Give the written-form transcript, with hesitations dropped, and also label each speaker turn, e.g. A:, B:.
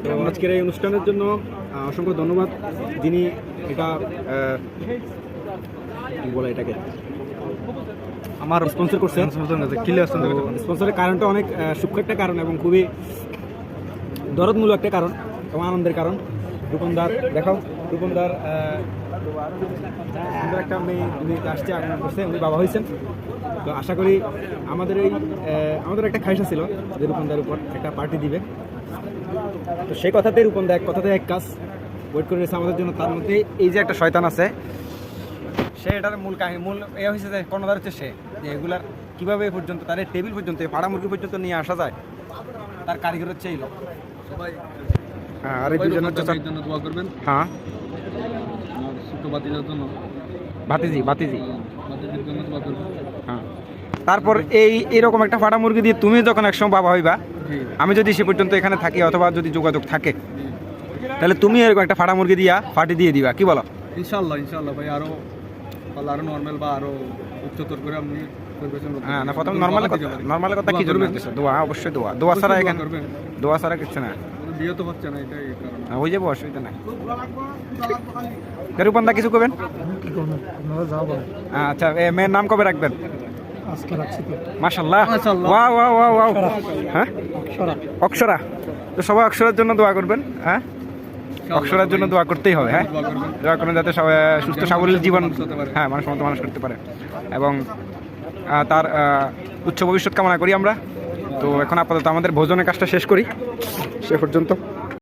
A: তো আজকের এই অনুষ্ঠানের জন্য অসংখ্য ধন্যবাদ। যিনি এটা কি বলে এটাকে আমার স্পন্সর করছেন। স্পন্সরের কারণটা অনেক সূক্ষ্ম একটা কারণ এবং খুবই দরদমূলক একটা কারণ এবং আনন্দের কারণ। রূপনদার দেখাও, রূপনদার সুন্দর একটা মেয়ে উনি আসছে, আগমন করছে, উনি বাবা হয়েছেন। তো আশা করি আমাদের একটা খাইশা ছিল যে রূপনদার উপর একটা পার্টি দিবে। তো সেই কথাতেই রূপনদা এক কথাতে এক কাজ ওয়েট করে রয়েছে আমাদের জন্য। তার মধ্যে এই যে একটা শয়তান আছে, সে এটার মূল কাহিনী মূল এ হয়েছে যে কর্ণধার হচ্ছে সে, যে এগুলার কীভাবে এ পর্যন্ত তার টেবিল পর্যন্ত পাড়া মুরগি পর্যন্ত নিয়ে আসা যায়, তার কারিগর হচ্ছে এই লোক। সবাই হ্যাঁ, আর এই দুজন হচ্ছে জন্য দোয়া করবেন। হ্যাঁ, ছোট ভাতিজার জন্য, ভাতিজির জন্য দোয়া করবেন। হ্যাঁ, তারপর এইরকম একটা ফাটা মুরগি দিয়ে তুমি যখন একসময় বাবা হইবা, আমি যদি সে পর্যন্ত এখানে থাকি অথবা যদি যোগাযোগ থাকে, তাহলে তুমি এরকম একটা ফাটা মুরগি দিয়া ফাটি দিয়ে দিবা, কি বলো? ইনশাআল্লাহ ভাই, আরো নর্মাল বা আরো উচ্চতর করে আপনি হ্যাঁ না, প্রথম নর্মাল কথা কি করবেন? দোয়া, অবশ্যই দোয়া ছাড়া এখানে দোয়া ছাড়া কিছু না। বিয়ে তো হচ্ছে না, এটাই কারণ। হয়ে যাবো, অসুবিধা নাই। রূপনদা কিছু করবেন? আচ্ছা, মেয়ের নাম কবে রাখবেন? মাশাআল্লাহ, ওয়াও ওয়াও ওয়াও ওয়াও। হ্যাঁ, অক্ষরা। তো সবাই অক্ষরার জন্য দোয়া করবেন। হ্যাঁ, অক্ষরার জন্য দোয়া করতেই হবে। হ্যাঁ, দোয়া করবেন যাতে সুস্থ সাবলীল জীবন, হ্যাঁ, মানুষ মতো মানুষ করতে পারে এবং তার উচ্চ ভবিষ্যৎ কামনা করি আমরা। তো এখন আপাতত আমাদের ভোজনের কাজটা শেষ করি, সে পর্যন্ত।